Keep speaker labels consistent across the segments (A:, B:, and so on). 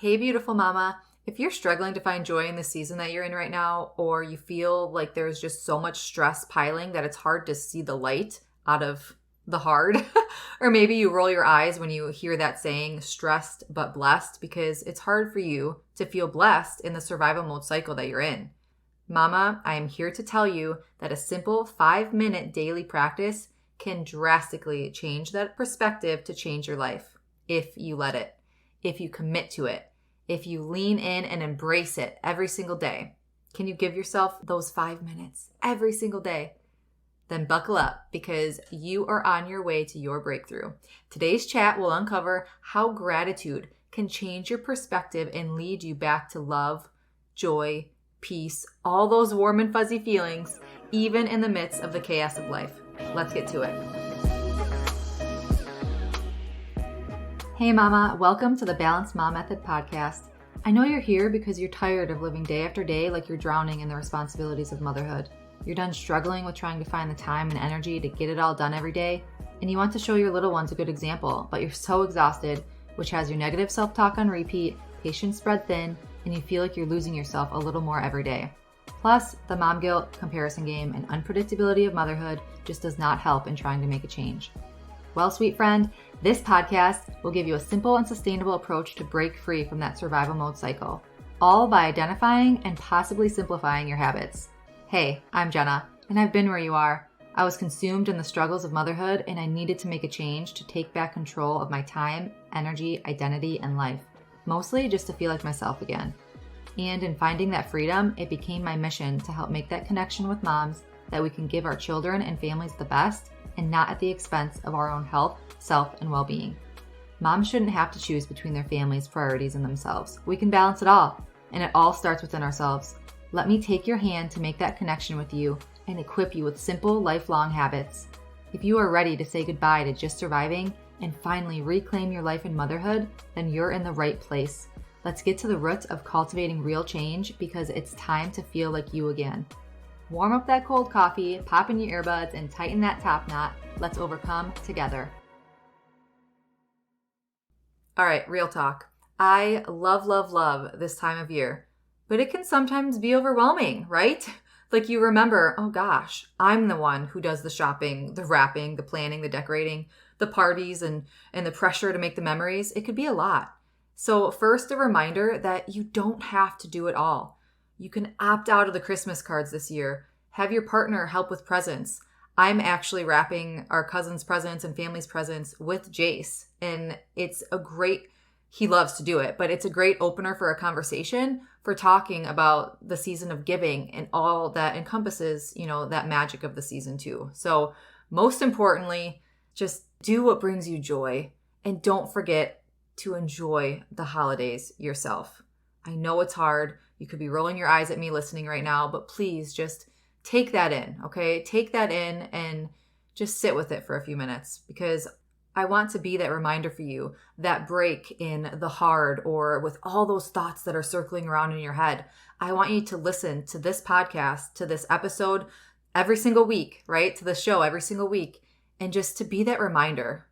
A: Hey, beautiful mama. If you're struggling to find joy in the season that you're in right now, or you feel like there's just so much stress piling that it's hard to see the light out of the hard, or maybe you roll your eyes when you hear that saying, stressed but blessed, because it's hard for you to feel blessed in the survival mode cycle that you're in. Mama, I am here to tell you that a simple 5-minute daily practice can drastically change that perspective to change your life if you let it, if you commit to it. If you lean in and embrace it every single day. Can you give yourself those 5 minutes every single day? Then buckle up because you are on your way to your breakthrough. Today's chat will uncover how gratitude can change your perspective and lead you back to love, joy, peace, all those warm and fuzzy feelings, even in the midst of the chaos of life. Let's get to it. Hey mama, welcome to the Balanced Mom Method podcast. I know you're here because you're tired of living day after day like you're drowning in the responsibilities of motherhood. You're done struggling with trying to find the time and energy to get it all done every day, and you want to show your little ones a good example, but you're so exhausted, which has your negative self-talk on repeat, patience spread thin, and you feel like you're losing yourself a little more every day. Plus, the mom guilt, comparison game, and unpredictability of motherhood just does not help in trying to make a change. Well, sweet friend, this podcast will give you a simple and sustainable approach to break free from that survival mode cycle, all by identifying and possibly simplifying your habits. Hey, I'm Jenna, and I've been where you are. I was consumed in the struggles of motherhood, and I needed to make a change to take back control of my time, energy, identity, and life, mostly just to feel like myself again. And in finding that freedom, it became my mission to help make that connection with moms that we can give our children and families the best and not at the expense of our own health, self, and well-being. Moms shouldn't have to choose between their family's priorities and themselves. We can balance it all, and it all starts within ourselves. Let me take your hand to make that connection with you and equip you with simple, lifelong habits. If you are ready to say goodbye to just surviving and finally reclaim your life in motherhood, then you're in the right place. Let's get to the root of cultivating real change because it's time to feel like you again. Warm up that cold coffee, pop in your earbuds, and tighten that top knot. Let's overcome together. All right, real talk. I love this time of year, but it can sometimes be overwhelming, right? Like you remember, oh gosh, I'm the one who does the shopping, the wrapping, the planning, the decorating, the parties, and the pressure to make the memories. It could be a lot. So first, a reminder that you don't have to do it all. You can opt out of the Christmas cards this year. Have your partner help with presents. I'm actually wrapping our cousin's presents and family's presents with Jace. And he loves to do it, but it's a great opener for a conversation for talking about the season of giving and all that encompasses, that magic of the season too. So most importantly, just do what brings you joy and don't forget to enjoy the holidays yourself. I know it's hard. You could be rolling your eyes at me listening right now, but please just take that in, okay? Take that in and just sit with it for a few minutes because I want to be that reminder for you, that break in the hard or with all those thoughts that are circling around in your head. I want you to listen to this podcast, to this episode every single week, right? To the show every single week, and just to be that reminder,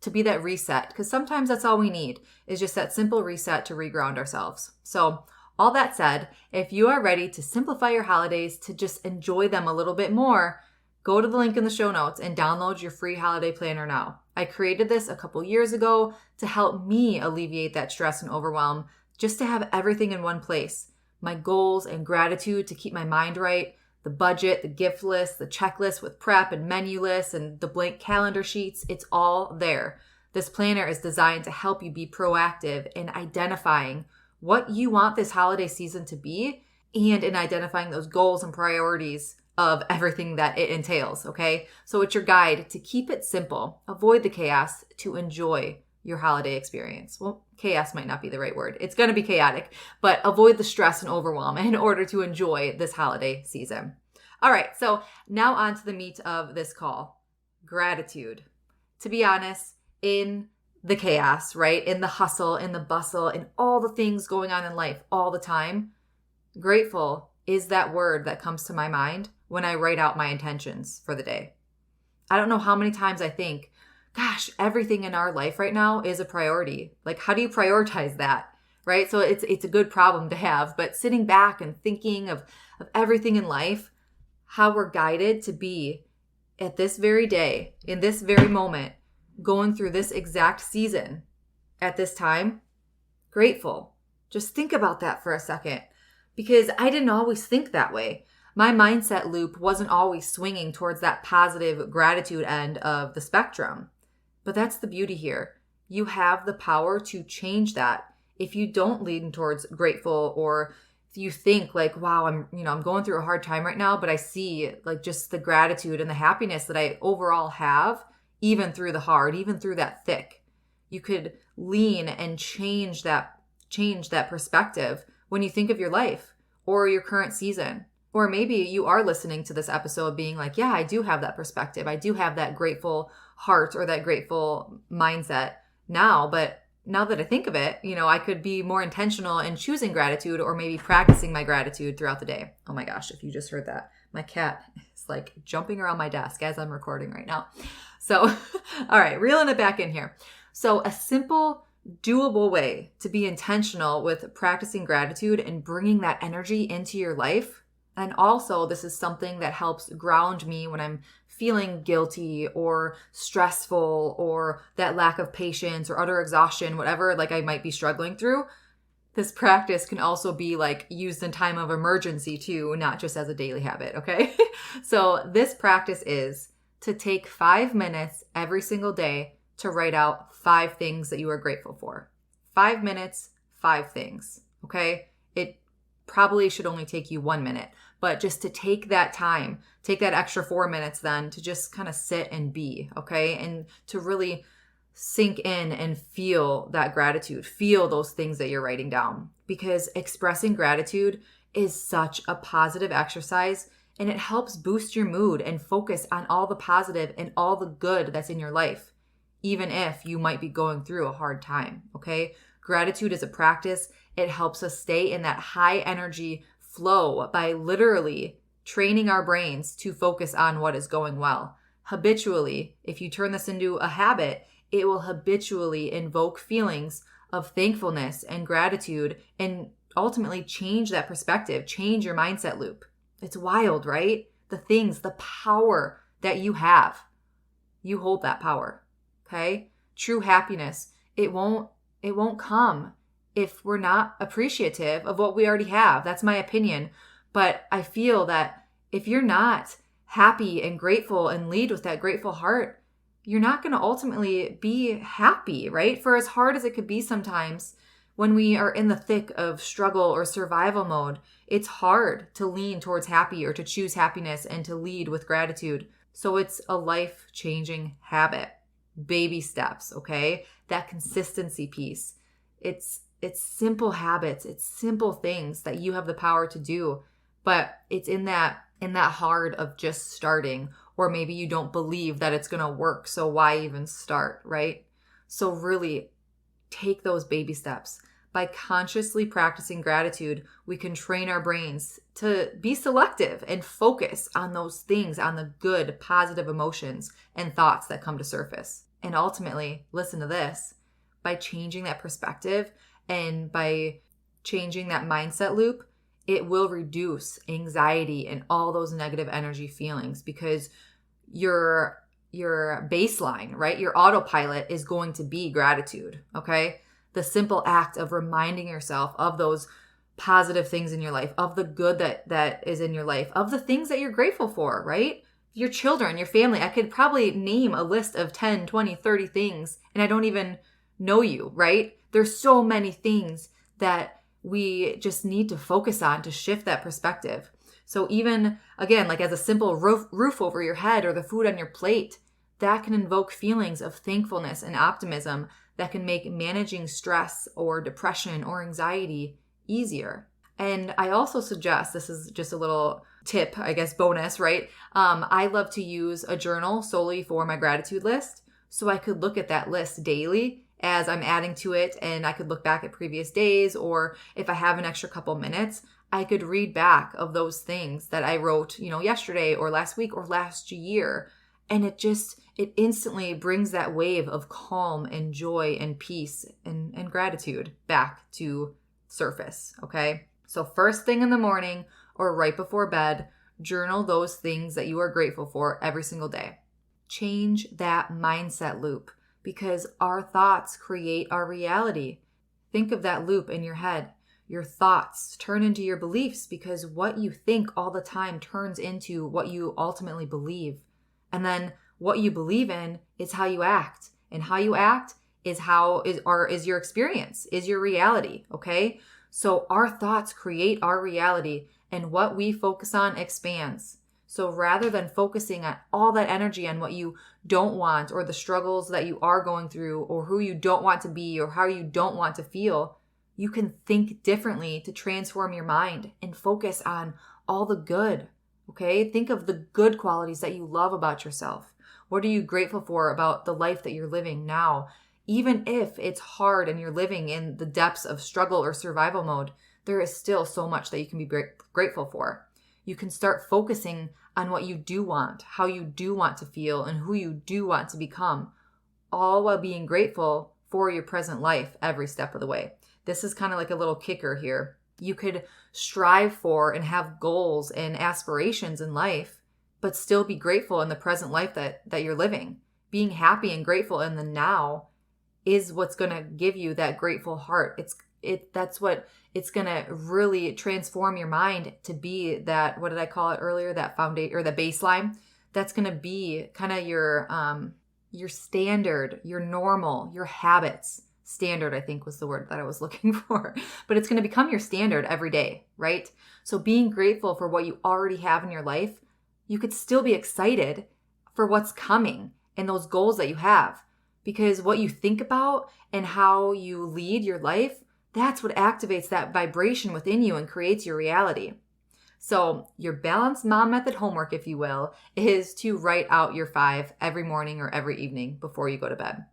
A: to be that reset, because sometimes that's all we need is just that simple reset to reground ourselves. So all that said, if you are ready to simplify your holidays, to just enjoy them a little bit more, go to the link in the show notes and download your free holiday planner now. I created this a couple years ago to help me alleviate that stress and overwhelm, just to have everything in one place. My goals and gratitude to keep my mind right, the budget, the gift list, the checklist with prep and menu lists, and the blank calendar sheets, it's all there. This planner is designed to help you be proactive in identifying what you want this holiday season to be and in identifying those goals and priorities of everything that it entails, okay? So it's your guide to keep it simple, avoid the chaos, to enjoy your holiday experience. Well, chaos might not be the right word. It's going to be chaotic, but avoid the stress and overwhelm in order to enjoy this holiday season. All right, so now on to the meat of this call, gratitude. To be honest, in the chaos, right? In the hustle, in the bustle, in all the things going on in life all the time, grateful is that word that comes to my mind when I write out my intentions for the day. I don't know how many times I think, gosh, everything in our life right now is a priority. Like, how do you prioritize that? right? So it's a good problem to have, but sitting back and thinking of everything in life, how we're guided to be at this very day, in this very moment, going through this exact season at this time, grateful. Just think about that for a second, because I didn't always think that way. My mindset loop wasn't always swinging towards that positive gratitude end of the spectrum. But that's the beauty here. You have the power to change that. If you don't lean towards grateful, or if you think like, wow, I'm going through a hard time right now, but I see like just the gratitude and the happiness that I overall have, even through the hard, even through that thick, you could lean and change that perspective when you think of your life or your current season. Or maybe you are listening to this episode being like, yeah, I do have that perspective. I do have that grateful heart or that grateful mindset now. But now that I think of it, I could be more intentional in choosing gratitude, or maybe practicing my gratitude throughout the day. Oh my gosh, if you just heard that, my cat is like jumping around my desk as I'm recording right now. So, all right, reeling it back in here. So a simple, doable way to be intentional with practicing gratitude and bringing that energy into your life. And also, this is something that helps ground me when I'm feeling guilty or stressful or that lack of patience or utter exhaustion, whatever like I might be struggling through. This practice can also be like used in time of emergency too, not just as a daily habit, okay? So this practice is to take 5 minutes every single day to write out 5 things that you are grateful for. 5 minutes, 5 things, okay? It probably should only take you 1 minute, but just to take that time, take that extra 4 minutes then to just kind of sit and be, okay? And to really sink in and feel that gratitude, feel those things that you're writing down, because expressing gratitude is such a positive exercise, and it helps boost your mood and focus on all the positive and all the good that's in your life, even if you might be going through a hard time, okay? Gratitude is a practice. It helps us stay in that high energy flow by literally training our brains to focus on what is going well. Habitually, if you turn this into a habit, it will habitually invoke feelings of thankfulness and gratitude and ultimately change that perspective, change your mindset loop. It's wild, right? The power that you have, you hold that power, okay? True happiness, it won't come if we're not appreciative of what we already have. That's my opinion. But I feel that if you're not happy and grateful and lead with that grateful heart, you're not going to ultimately be happy, right? For as hard as it could be sometimes when we are in the thick of struggle or survival mode, it's hard to lean towards happy or to choose happiness and to lead with gratitude. So it's a life-changing habit. Baby steps, okay? That consistency piece. It's simple habits. It's simple things that you have the power to do, but it's in that hard of just starting, or maybe you don't believe that it's going to work. So why even start, right? So really take those baby steps. By consciously practicing gratitude, we can train our brains to be selective and focus on those things, on the good, positive emotions and thoughts that come to surface. And ultimately, listen to this, by changing that perspective and by changing that mindset loop, it will reduce anxiety and all those negative energy feelings, because your baseline, right? Your autopilot is going to be gratitude, okay? The simple act of reminding yourself of those positive things in your life, of the good that is in your life, of the things that you're grateful for, right? Your children, your family. I could probably name a list of 10, 20, 30 things, and I don't even know you, right? There's so many things that we just need to focus on to shift that perspective. So even, again, like as a simple roof over your head or the food on your plate, that can invoke feelings of thankfulness and optimism that can make managing stress or depression or anxiety easier. And I also suggest, this is just a little tip, I guess, bonus, right? I love to use a journal solely for my gratitude list. So I could look at that list daily as I'm adding to it, and I could look back at previous days, or if I have an extra couple minutes, I could read back of those things that I wrote, yesterday or last week or last year. And it instantly brings that wave of calm and joy and peace and gratitude back to surface, okay? So first thing in the morning or right before bed, journal those things that you are grateful for every single day. Change that mindset loop because our thoughts create our reality. Think of that loop in your head. Your thoughts turn into your beliefs because what you think all the time turns into what you ultimately believe. And then what you believe in is how you act. And how you act is your experience, is your reality, okay? So our thoughts create our reality, and what we focus on expands. So rather than focusing on all that energy on what you don't want or the struggles that you are going through or who you don't want to be or how you don't want to feel, you can think differently to transform your mind and focus on all the good, okay? Think of the good qualities that you love about yourself. What are you grateful for about the life that you're living now? Even if it's hard and you're living in the depths of struggle or survival mode, there is still so much that you can be grateful for. You can start focusing on what you do want, how you do want to feel, and who you do want to become, all while being grateful for your present life every step of the way. This is kind of like a little kicker here. You could strive for and have goals and aspirations in life, but still be grateful in the present life that you're living. Being happy and grateful in the now is what's going to give you that grateful heart. That's what it's going to really transform your mind to be that, what did I call it earlier? That foundation or the baseline. That's going to be kind of your standard, your normal, your habits. Standard, I think was the word that I was looking for, but it's going to become your standard every day, right? So being grateful for what you already have in your life, you could still be excited for what's coming and those goals that you have, because what you think about and how you lead your life, that's what activates that vibration within you and creates your reality. So your balanced mom method homework, if you will, is to write out your 5 every morning or every evening before you go to bed.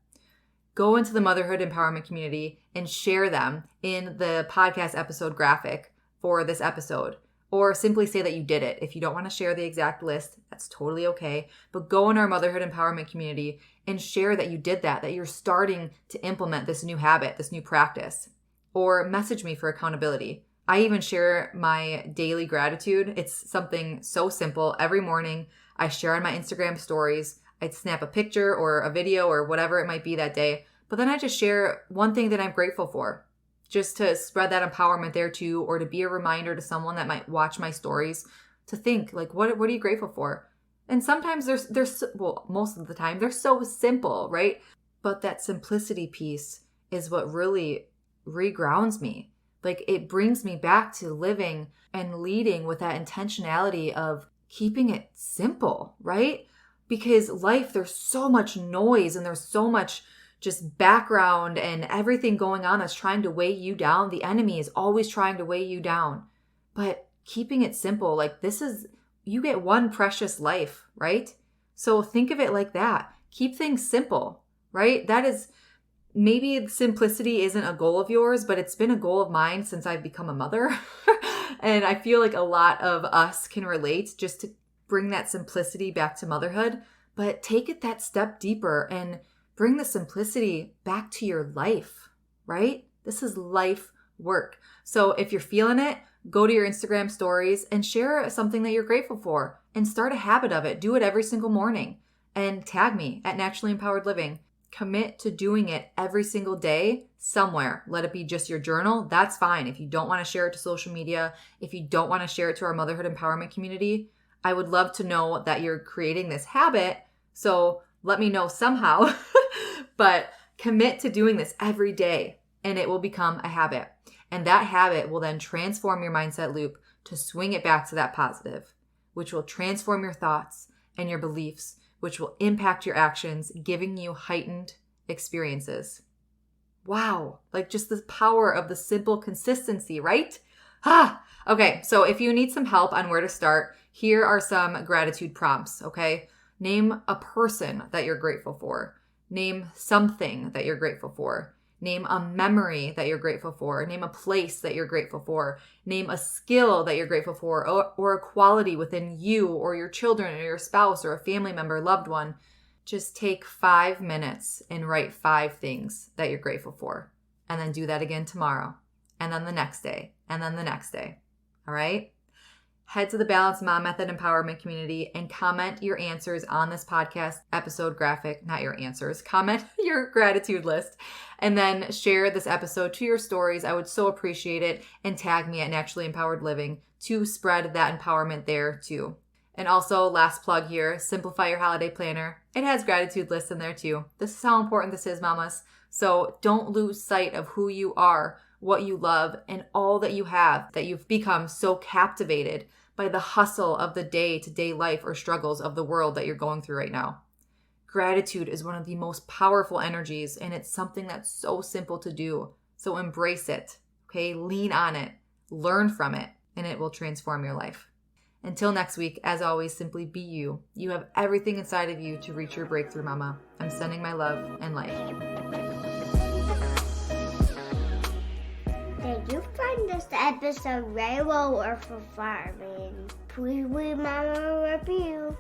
A: Go into the Motherhood Empowerment community and share them in the podcast episode graphic for this episode. Or simply say that you did it. If you don't want to share the exact list, that's totally okay. But go in our Motherhood Empowerment community and share that you did that you're starting to implement this new habit, this new practice. Or message me for accountability. I even share my daily gratitude. It's something so simple. Every morning, I share on my Instagram stories. I'd snap a picture or a video or whatever it might be that day. But then I just share one thing that I'm grateful for, just to spread that empowerment there too, or to be a reminder to someone that might watch my stories to think, like, what are you grateful for? And sometimes most of the time, they're so simple, right? But that simplicity piece is what really regrounds me. Like, it brings me back to living and leading with that intentionality of keeping it simple, right? Because life, there's so much noise and there's so much just background and everything going on that's trying to weigh you down. The enemy is always trying to weigh you down. But keeping it simple, like you get one precious life, right? So think of it like that. Keep things simple, right? That is, maybe simplicity isn't a goal of yours, but it's been a goal of mine since I've become a mother. And I feel like a lot of us can relate just to bring that simplicity back to motherhood, but take it that step deeper and bring the simplicity back to your life, right? This is life work. So if you're feeling it, go to your Instagram stories and share something that you're grateful for and start a habit of it. Do it every single morning and tag me at Naturally Empowered Living. Commit to doing it every single day somewhere. Let it be just your journal. That's fine. If you don't want to share it to social media, if you don't want to share it to our Motherhood Empowerment community, I would love to know that you're creating this habit. So let me know somehow, but commit to doing this every day and it will become a habit. And that habit will then transform your mindset loop to swing it back to that positive, which will transform your thoughts and your beliefs, which will impact your actions, giving you heightened experiences. Wow, like just the power of the simple consistency, right? Okay, so if you need some help on where to start, here are some gratitude prompts, okay? Name a person that you're grateful for. Name something that you're grateful for. Name a memory that you're grateful for. Name a place that you're grateful for. Name a skill that you're grateful for, or a quality within you or your children or your spouse or a family member, loved one. Just take 5 minutes and write 5 things that you're grateful for. And then do that again tomorrow. And then the next day. And then the next day. All right? Head to the Balanced Mom Method Empowerment community and comment your answers on this podcast episode graphic. Not your answers. Comment your gratitude list. And then share this episode to your stories. I would so appreciate it. And tag me at Naturally Empowered Living to spread that empowerment there too. And also, last plug here, simplify your holiday planner. It has gratitude lists in there too. This is how important this is, mamas. So don't lose sight of who you are, what you love, and all that you have, that you've become so captivated by the hustle of the day-to-day life or struggles of the world that you're going through right now. Gratitude is one of the most powerful energies, and it's something that's so simple to do. So embrace it, okay? Lean on it, learn from it, and it will transform your life. Until next week, as always, simply be you. You have everything inside of you to reach your breakthrough, mama. I'm sending my love and light.
B: Did you find this episode valuable or for farming? Please leave Mama a review.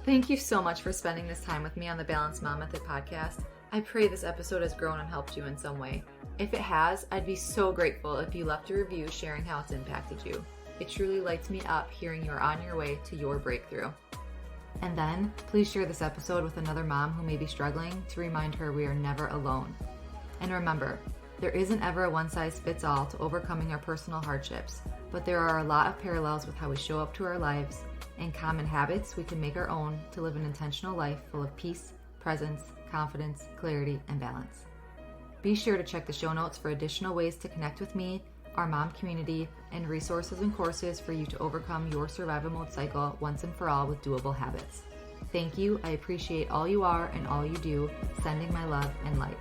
A: Thank you so much for spending this time with me on the Balanced Mom Method podcast. I pray this episode has grown and helped you in some way. If it has, I'd be so grateful if you left a review sharing how it's impacted you. It truly lights me up hearing you are on your way to your breakthrough. And then, please share this episode with another mom who may be struggling to remind her we are never alone. And remember, there isn't ever a one-size-fits-all to overcoming our personal hardships, but there are a lot of parallels with how we show up to our lives and common habits we can make our own to live an intentional life full of peace, presence, confidence, clarity, and balance. Be sure to check the show notes for additional ways to connect with me, our mom community, and resources and courses for you to overcome your survival mode cycle once and for all with doable habits. Thank you. I appreciate all you are and all you do. Sending my love and light.